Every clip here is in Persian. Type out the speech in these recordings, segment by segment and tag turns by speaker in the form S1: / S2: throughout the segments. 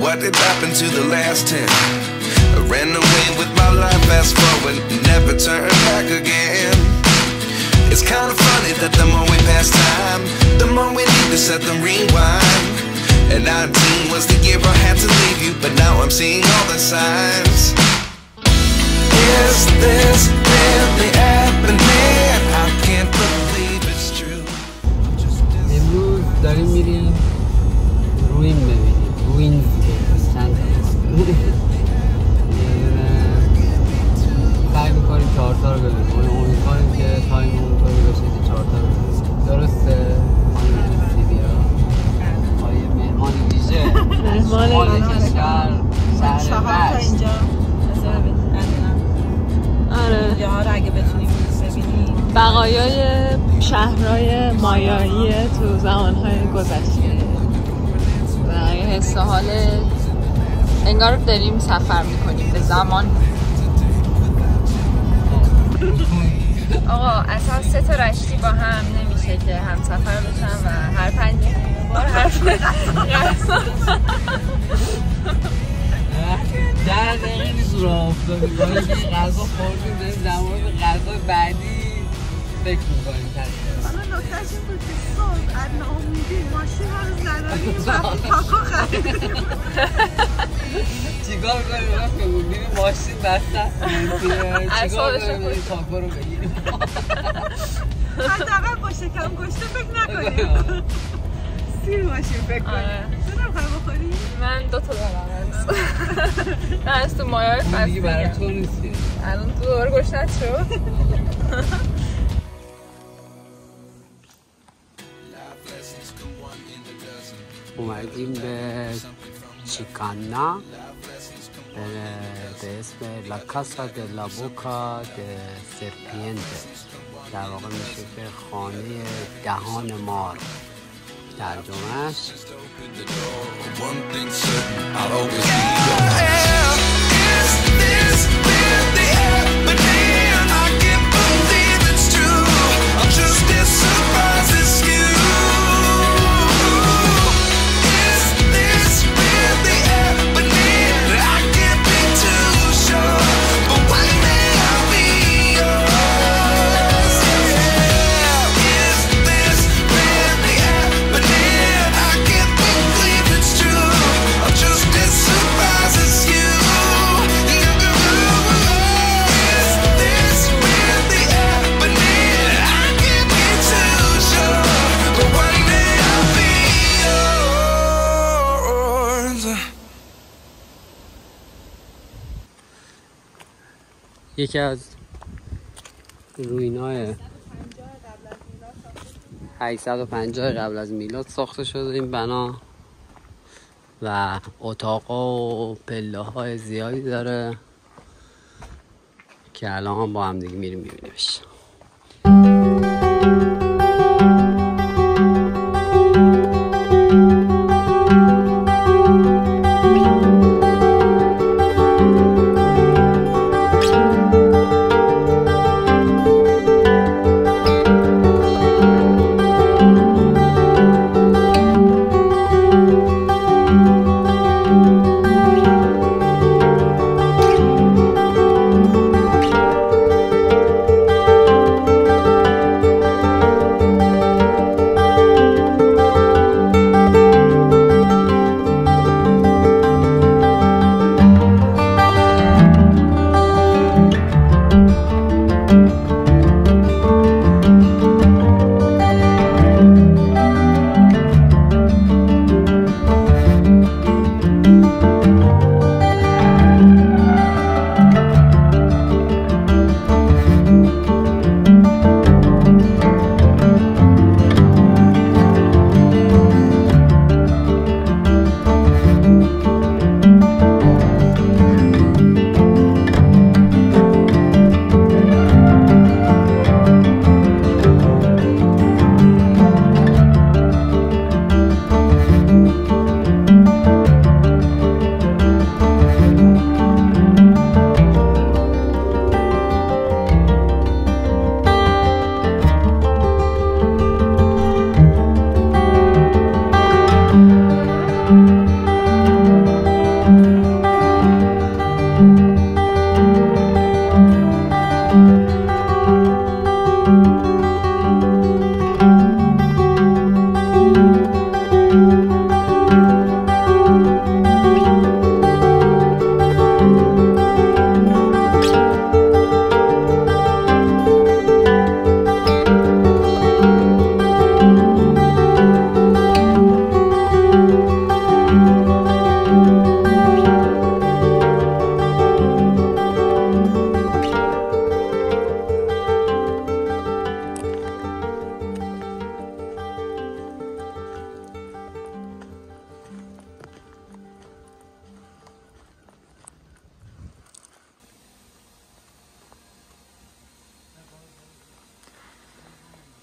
S1: what did happen to the last 10? I ran away with my life, fast forward, never turn back again. It's kind of funny that the more we pass time, the more we need to set the rewind. And 19 was the year I had to leave you, but now I'm seeing all the signs. Is this really happening? I can't believe it's true.
S2: امروز داریم میریم روین ببینیم. روین چند سعی میکنیم 4 تا رو ببینیم. امیدواریم که تایم اونطوری بشه که 4 تا رو ببینیم. درسته؟ آیه مهمان ویژه مهمان کشور شهر بشت اینجا
S3: آره
S4: اینجاها رو اگه بتونیم ببینیم
S3: بقایای شهرهای مایایی تو زمانهای گذشته و یه حس حال انگار داریم سفر میکنیم به زمان. آقا اصلا 3 تا رشتی با هم نمیشه که هم سفر بشن و هر 5 بار حرف
S2: در دقیقه نیست رو افتادیم باید که غذا خوردیم داریم در مورد غذا بعدی فکر میکنیم
S4: حالا نکتش این بود که صبح از ناامیدی ماشین ها رو زدادیم و تاکو خریدیم
S2: چیکار کنیم وقتی میبینیم ماشین بسته است چیکار کنیم تاکو رو بگیریم
S4: حداقل با شکم گشته فکر نکنیم سیر ماشین فکر کنیم تو نمیخوای بخوری؟
S3: من 2 تا دارم من از تو مایای
S2: اون دیگه برای تو نیستی
S3: الان تو دوباره گشنت شد.
S2: اومدیم به چیکانا به اسم لا کاسا د لا بوکا د سرپینته، در واقع میشه که خانه دهان مار ترجمهش. یکی از روینای 850 قبل از میلاد ساخته شده این بنا و اتاقا و پله های زیادی داره که الان با هم دیگه میریم میبینیمش.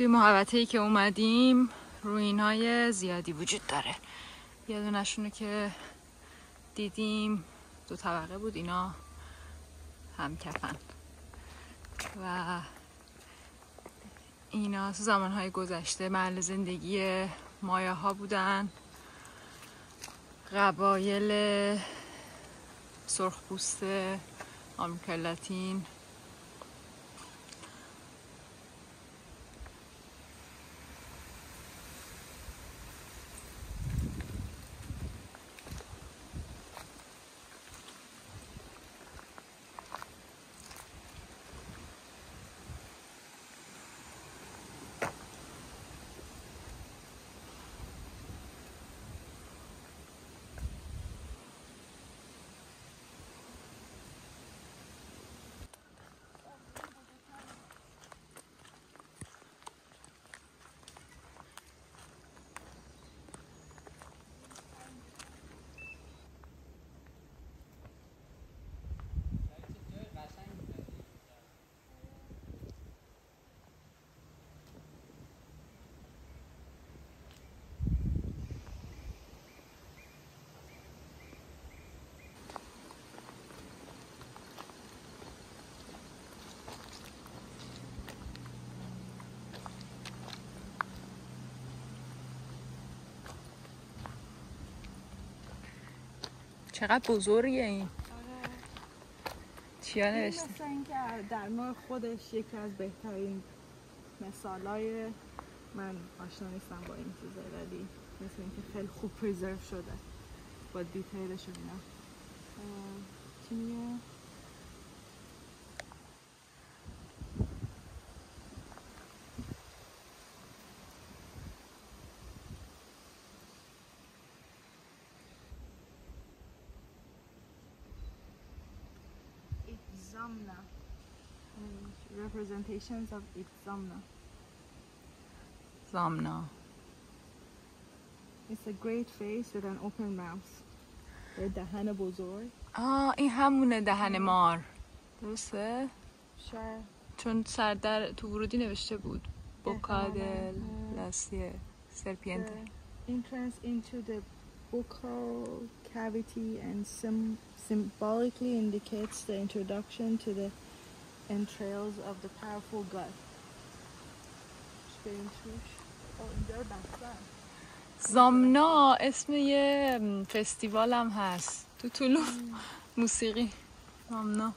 S3: توی محوطه‌ای که اومدیم روین‌های زیادی وجود داره. یه دونشونو که دیدیم 2 طبقه بود، اینا هم کفن و اینا تو زمانهای گذشته محل زندگی مایا ها بودن، قبایل سرخپوست آمریکای لاتین. چقدر بزرگه این. چیا نوشته؟
S4: مثل اینکه در نوع خودش یکی از بهترین مثالای، من آشنا نیستم با این چیزا، ولی مثل اینکه خیلی خوب پریزرو شده با دیتیلش و اینا. چی میگه؟ Itzamna. Representations of Itzamna.
S3: زامنا.
S4: It's a great face with an open mouth. یه دهن بزرگ.
S3: این همونه دهن مار. درسته؟
S4: شاید.
S3: چون سردر تو ورودی نوشته بود بوکا دل لاسی سرپینته.
S4: Entrance into the buccal cavity and symbolically indicates the introduction to the entrails of the powerful gut.
S3: زامنا اسم یه فستیوال هم هست تو طولو، موسیقی. زامنا.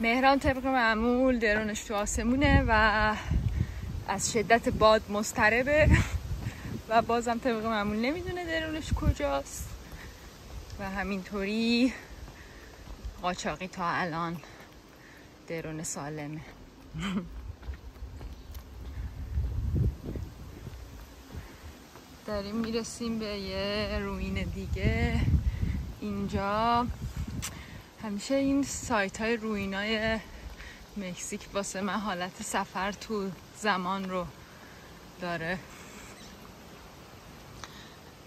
S3: مهران طبق معمول درونش تو آسمونه و از شدت باد مضطربه و بازم طبق معمول نمیدونه درونش کجاست و همینطوری قاچاقی تا الان درون سالمه. داریم میرسیم به یه روین دیگه. اینجا همیشه این سایت های روین های مکزیک واسه من حالت سفر تو زمان رو داره،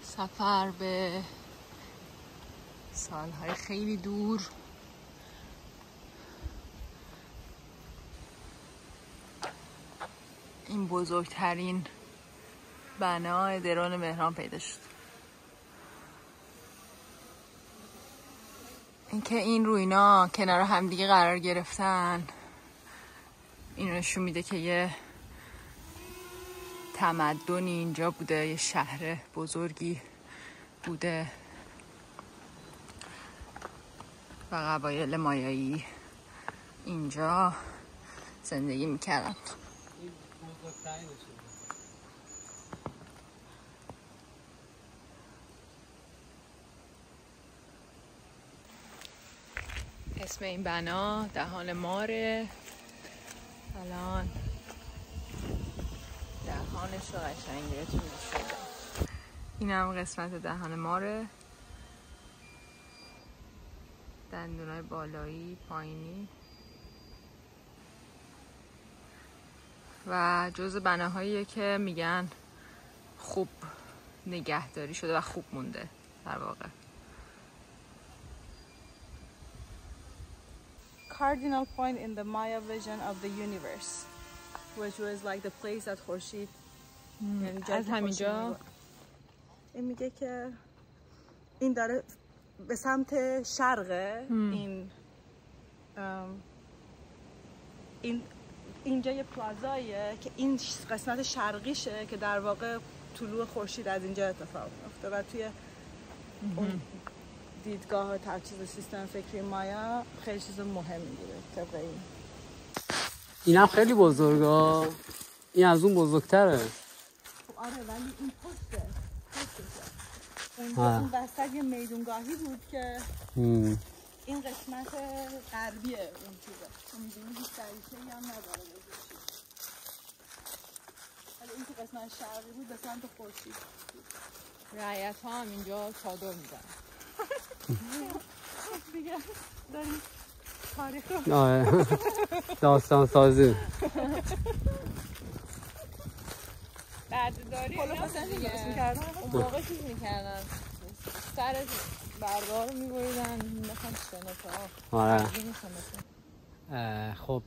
S3: سفر به سالهای خیلی دور. این بزرگترین بنا درون مهران پیدا شد. اینکه این روینا کنار همدیگه قرار گرفتن این نشون میده که یه تمدنی اینجا بوده، یه شهر بزرگی بوده و قبایل مایایی اینجا زندگی میکردن. اسم این بنا دهان ماره. الان دهانش رو قشنگ بهتون نشون میدم. این هم قسمت دهان ماره، دندونای بالایی پایینی و جزء بناهاییه که میگن خوب نگهداری شده و خوب مونده در واقع.
S4: Cardinal point in the Maya vision of the universe, which was like the place at خورشید.
S3: از همینجا
S4: این میگه که این داره به سمت شرقه. این اینجا یه پلازاییه که این قسمت شرقیشه که در واقع طلوع خورشید از اینجا اتفاق میفته و توی اون دیدگاه و تجهیز سیستم فکری مایا خیلی چیز مهمی بوده طبق این.
S2: این هم خیلی بزرگه، این از اون بزرگتره.
S4: آره ولی این پشته اون وسط یه میدونگاهی بود که این قسمت غربیه اون چیزه. امیدونی هیچ دریچه‌ای هم نداره بزرگی، ولی این که قسمت شرقی بود به سمت خورشید.
S3: رعیت ها هم اینجا چادر میزنن.
S4: دیگه داریم تاریخ رو
S2: داستان سازی
S3: بردهداری
S4: میکردن.
S3: اون موقع چیز میکردن، سر برده‌ها رو میبریدن میخوان شنطه.
S2: خب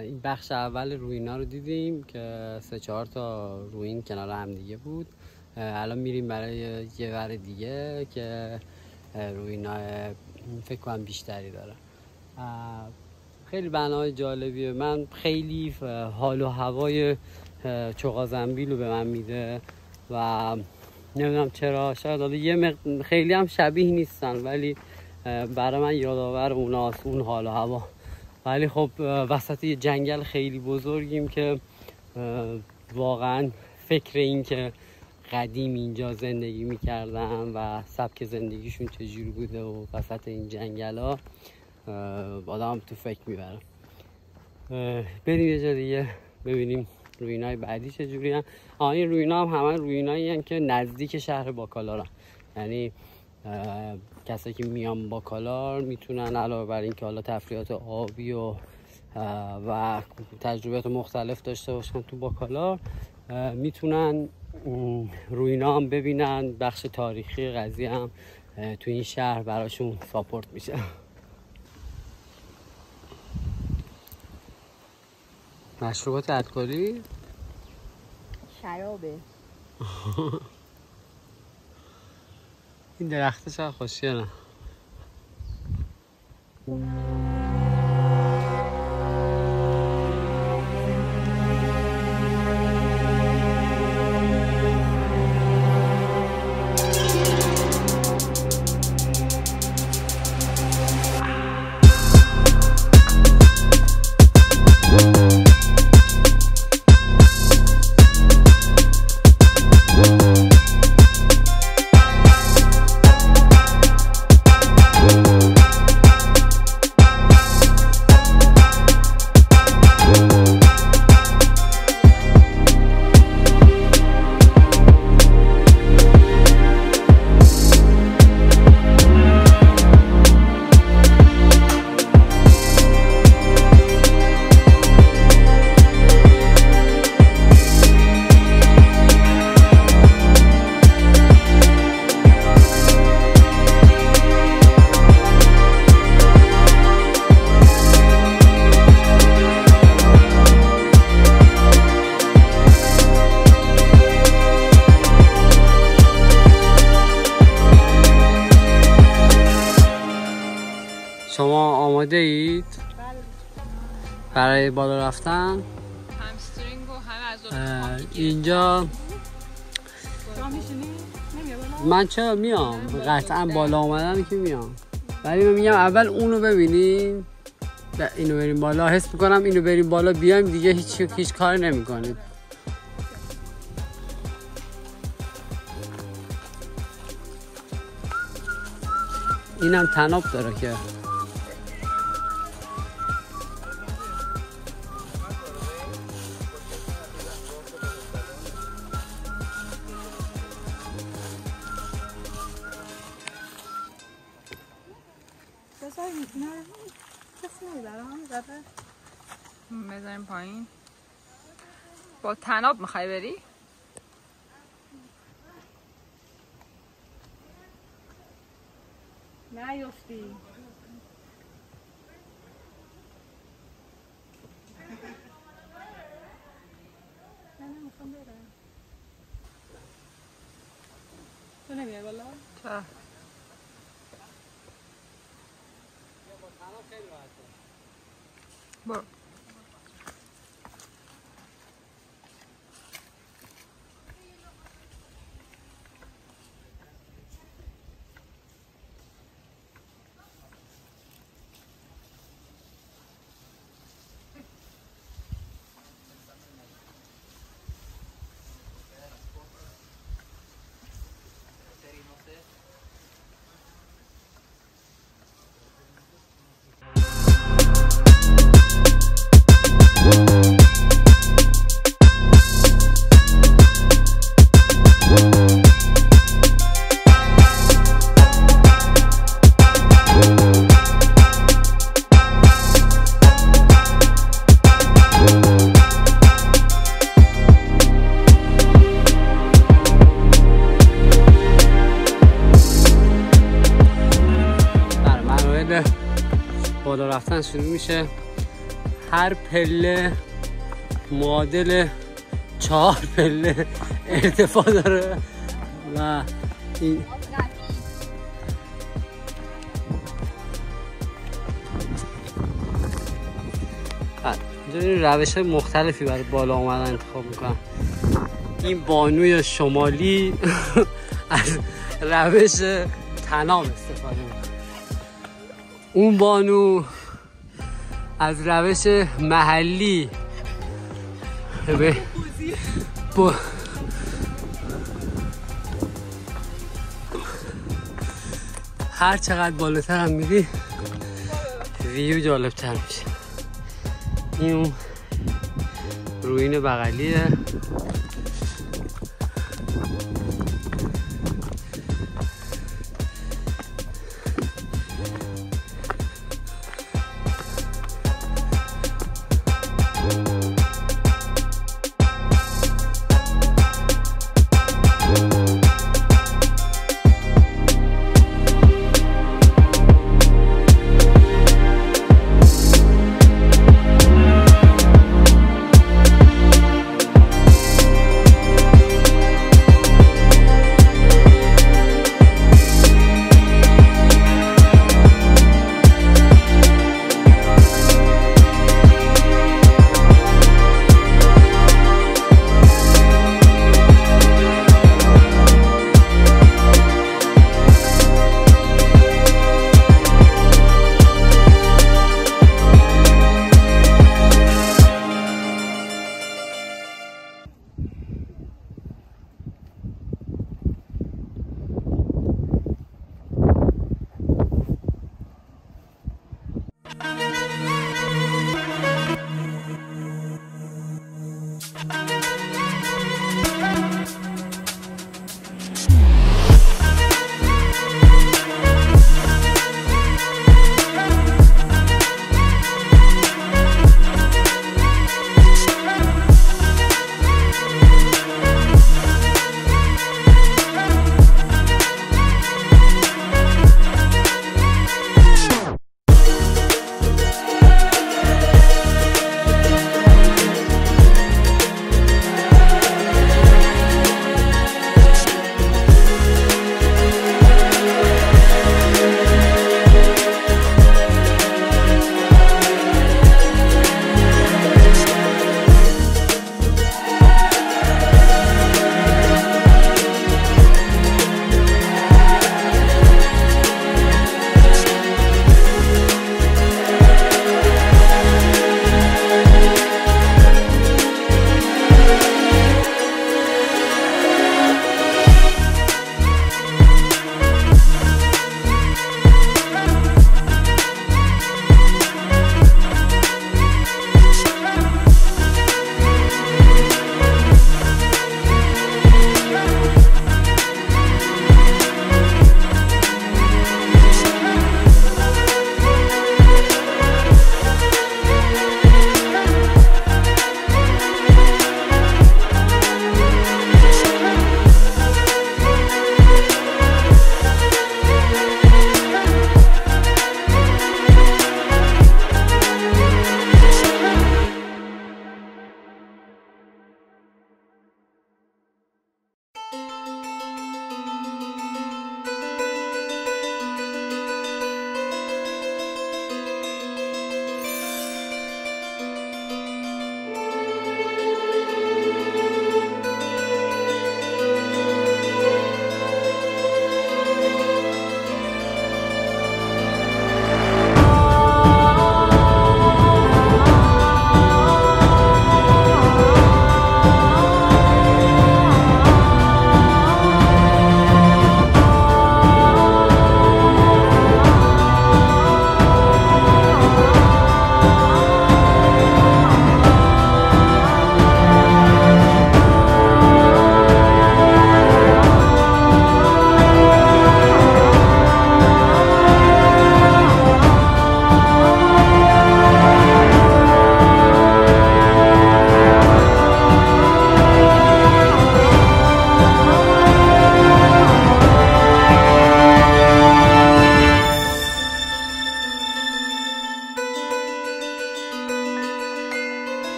S2: این بخش اول روینا رو دیدیم که 3-4 تا روین کنار هم دیگه بود. الان میریم برای یه ور دیگه که روینا فکر کنم بیشتری داره. خیلی بنای جالبیه. من خیلی حال و هوای چغازنبیل رو به من میده و نمیدونم چرا، شاید حالا خیلی هم شبیه نیستن ولی برای من یادآور اوناست، اون حال و هوا. ولی خب وسط یه جنگل خیلی بزرگیم که واقعا فکر این که قدیم اینجا زندگی میکردن و سبک زندگیشون چجوری بوده و وسط این جنگل ها آدم تو فکر میبرم. بریم یه جا دیگه ببینیم روینای بعدی چجوری هن. این روینا هم همه روینایی هن که نزدیک شهر باکالار، یعنی کسایی که میان باکالار میتونن علاوه بر این که حالا تفریحات آبی و تجربیات مختلف داشته باشن تو باکالار، میتونن روینا هم ببینن. بخش تاریخی قضیه هم تو این شهر براشون ساپورت میشه. مشروبات الکلی؟
S3: شرابه.
S2: این درخته چقدر خوشگله. آماده اید برای بالا رفتن؟
S3: همسترینگ و همه از
S2: اینجا من چرا میام قطعا بالا آمدن که میام، ولی من میگم اول اونو ببینیم، اینو بریم بالا. حس میکنم اینو بریم بالا بیایم دیگه هیچ کاری نمیکنید. اینم تناب داره که
S3: بذاریم پایین. با تناب میخوای بری؟
S4: نیفتی. من نمیخوام برم. تو نمیای بالا؟
S3: چرا؟ برو.
S2: بالا رفتن شروع میشه. هر پله معادل 4 پله ارتفاع داره و این روش مختلفی برای بالا آمدن انتخاب میکنن. این بانوی شمالی از روش تناب استفاده میکنه، اون بانو از روش محلی هر چقدر بالاتر هم میری ویو جالب تر میشه. این اون روین بغلیه.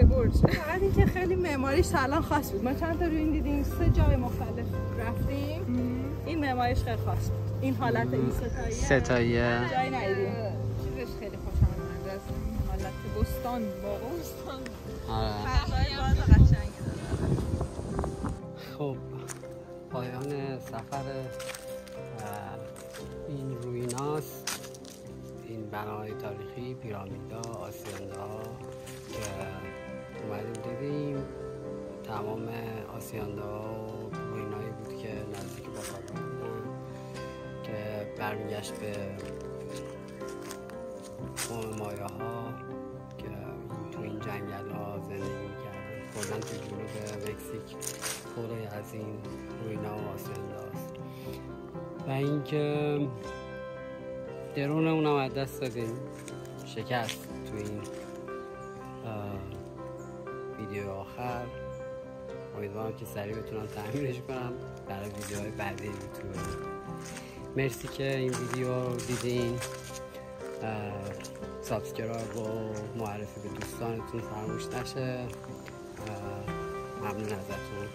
S3: برج.
S4: فقط اینکه خیلی معماریش الان خاص بود. ما چند تا روین دیدیم، 3 جای مختلف رفتیم. این معماریش خیلی خاص بود. این حالت این
S2: ستاییه
S4: جای ندیدیم.
S3: چیزش خیلی خوشم اومد از این حالت بستان، واقعا بستان.
S4: فضای باز قشنگی داره.
S2: خب پایان سفر این رویناست، این بناهای تاریخی، پیرامیدها، آسیاندا که اومدیم دیدیم. تمام آسیاندا و روینایی بود که نزدیک بخارا بودن که برمیگشت به قوم مایه ها که تو این جنگل ها زندگی میکردن. کلن تو جنوب مکزیک پره از این روینا و آسیانداست. و اینکه درونمون هم از دست دادیم، شکست تو این ویدیو آخر. امیدوارم که سریع بتونم تعمیرش کنم برای ویدیوهای بعدی یوتیوب. مرسی که این ویدیو رو دیدین. سابسکرایب و معرفی به دوستانتون فراموش نشه. ممنون ازتون.